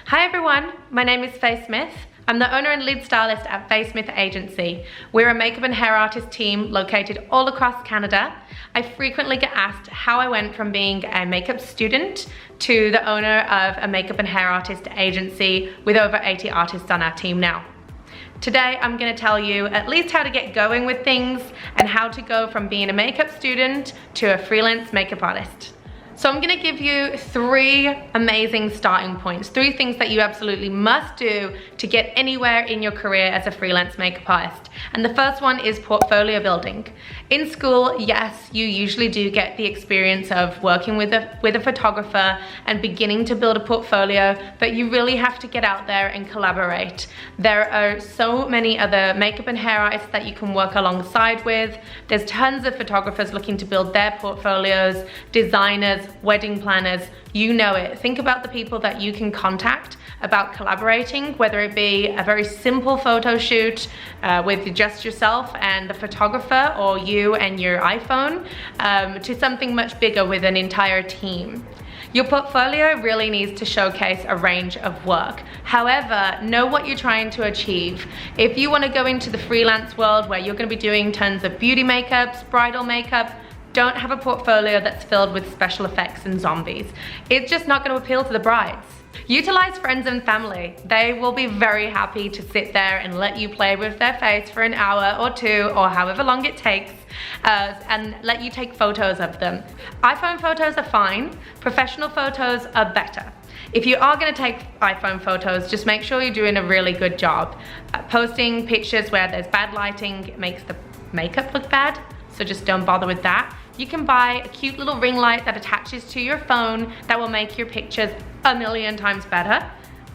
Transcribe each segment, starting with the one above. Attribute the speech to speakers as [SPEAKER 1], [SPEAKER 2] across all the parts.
[SPEAKER 1] Hi everyone, my name is Faye Smith. I'm the owner and lead stylist at Faye Smith Agency. We're a makeup and hair artist team located all across Canada. I frequently get asked how I went from being a makeup student to the owner of a makeup and hair artist agency with over 80 artists on our team now. Today, I'm gonna tell you at least how to get going with things and how to go from being a makeup student to a freelance makeup artist. So I'm gonna give you 3 amazing starting points, 3 things that you absolutely must do to get anywhere in your career as a freelance makeup artist. And the first one is portfolio building. In school, yes, you usually do get the experience of working with a photographer and beginning to build a portfolio, but you really have to get out there and collaborate. There are so many other makeup and hair artists that you can work alongside with. There's tons of photographers looking to build their portfolios, designers, wedding planners, you know it. Think about the people that you can contact about collaborating, whether it be a very simple photo shoot with just yourself and the photographer, or you and your iPhone, to something much bigger with an entire team. Your portfolio really needs to showcase a range of work. However, know what you're trying to achieve. If you want to go into the freelance world where you're going to be doing tons of beauty makeups, bridal makeup, don't have a portfolio that's filled with special effects and zombies. It's just not going to appeal to the brides. Utilize friends and family. They will be very happy to sit there and let you play with their face for an hour or 2 or however long it takes and let you take photos of them. iPhone photos are fine. Professional photos are better. If you are going to take iPhone photos, just make sure you're doing a really good job. Posting pictures where there's bad lighting makes the makeup look bad, so just don't bother with that. You can buy a cute little ring light that attaches to your phone that will make your pictures a million times better.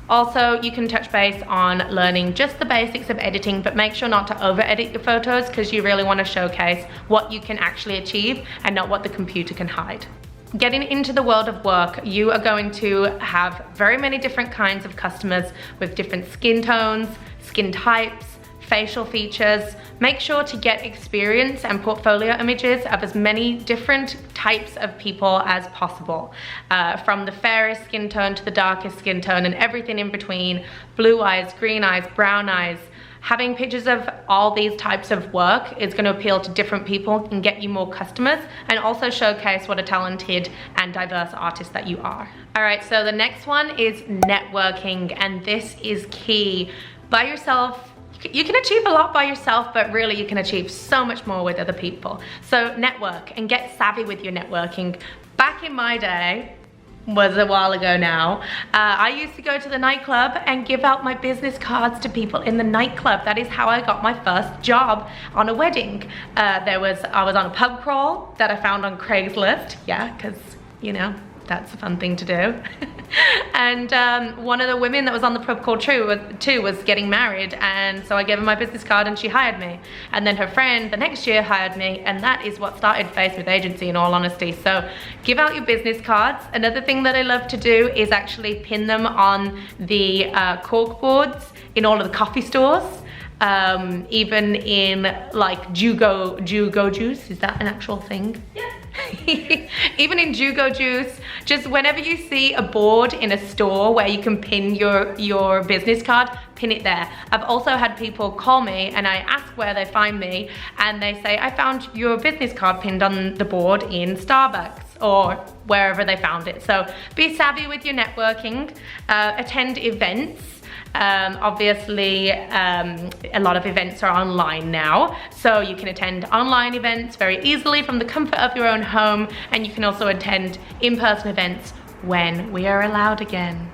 [SPEAKER 1] Also, you can touch base on learning just the basics of editing, but make sure not to over edit your photos because you really want to showcase what you can actually achieve and not what the computer can hide. Getting into the world of work, you are going to have very many different kinds of customers with different skin tones, skin types, facial features. Make sure to get experience and portfolio images of as many different types of people as possible. From the fairest skin tone to the darkest skin tone and everything in between, blue eyes, green eyes, brown eyes. Having pictures of all these types of work is going to appeal to different people and get you more customers, and also showcase what a talented and diverse artist that you are. All right, so the next one is networking, and this is key. By yourself, you can achieve a lot by yourself, but really you can achieve so much more with other people. So network and get savvy with your networking. Back in my day, was a while ago now, I used to go to the nightclub and give out my business cards to people in the nightclub. That is how I got my first job on a wedding. I was on a pub crawl that I found on Craigslist, yeah, because, you know, that's a fun thing to do. And one of the women that was on the pub call too was getting married, and so I gave her my business card and she hired me. And then her friend the next year hired me, and that is what started Faye Smith Agency, in all honesty. So give out your business cards. Another thing that I love to do is actually pin them on the cork boards in all of the coffee stores. Even in like Jugo Juice, is that an actual thing? Yeah. Even in Jugo Juice, just whenever you see a board in a store where you can pin your business card, pin it there. I've also had people call me and I ask where they find me, and they say, I found your business card pinned on the board in Starbucks or wherever they found it. So be savvy with your networking, attend events. Obviously, a lot of events are online now, so you can attend online events very easily from the comfort of your own home, and you can also attend in-person events when we are allowed again.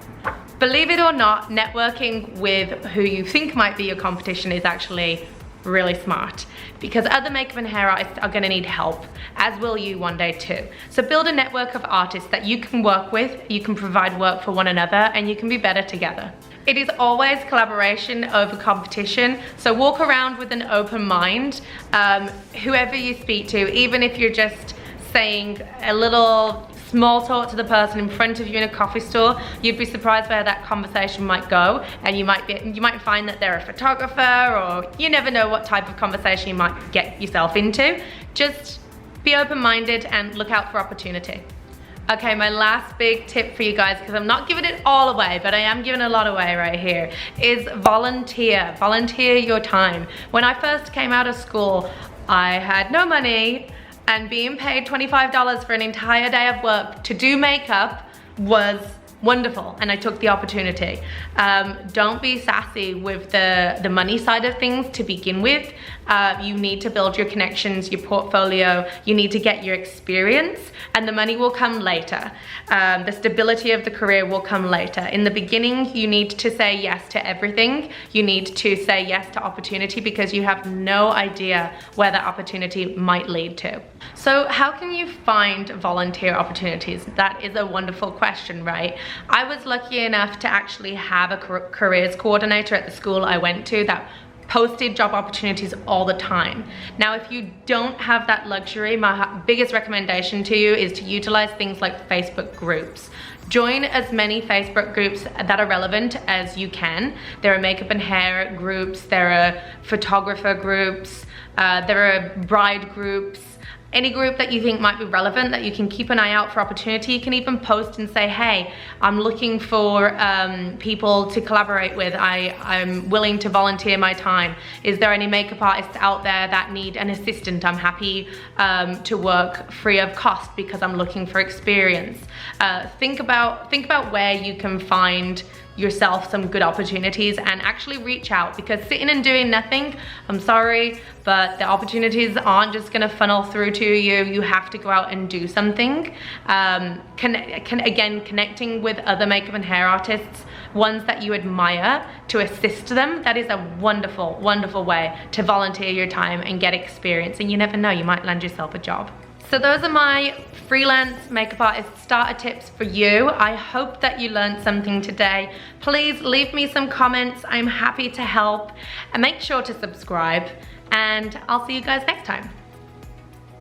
[SPEAKER 1] Believe it or not, networking with who you think might be your competition is actually really smart, because other makeup and hair artists are going to need help, as will you one day too. So build a network of artists that you can work with, you can provide work for one another, and you can be better together. It is always collaboration over competition, so walk around with an open mind. Whoever you speak to, even if you're just saying a little small talk to the person in front of you in a coffee store, you'd be surprised where that conversation might go, and you might find that they're a photographer, or you never know what type of conversation you might get yourself into. Just be open-minded and look out for opportunity. Okay, my last big tip for you guys, because I'm not giving it all away, but I am giving a lot away right here, is volunteer. Volunteer your time. When I first came out of school, I had no money, and being paid $25 for an entire day of work to do makeup was wonderful, and I took the opportunity. Don't be sassy with the money side of things to begin with. You need to build your connections, your portfolio, you need to get your experience, and the money will come later. The stability of the career will come later. In the beginning, you need to say yes to everything. You need to say yes to opportunity because you have no idea where that opportunity might lead to. So how can you find volunteer opportunities? That is a wonderful question, right? I was lucky enough to actually have a careers coordinator at the school I went to that posted job opportunities all the time. Now, if you don't have that luxury, my biggest recommendation to you is to utilize things like Facebook groups. Join as many Facebook groups that are relevant as you can. There are makeup and hair groups, there are photographer groups, there are bride groups. Any group that you think might be relevant, that you can keep an eye out for opportunity. You can even post and say, hey, I'm looking for people to collaborate with. I'm willing to volunteer my time. Is there any makeup artists out there that need an assistant? I'm happy to work free of cost because I'm looking for experience. Think about where you can find yourself some good opportunities and actually reach out, because sitting and doing nothing, I'm sorry, but the opportunities aren't just gonna funnel through to you. You have to go out and do something. Again, connecting with other makeup and hair artists, ones that you admire, to assist them, that is a wonderful, wonderful way to volunteer your time and get experience, and you never know, you might land yourself a job. So those are my freelance makeup artist starter tips for you. I hope that you learned something today. Please leave me some comments. I'm happy to help. And make sure to subscribe. And I'll see you guys next time.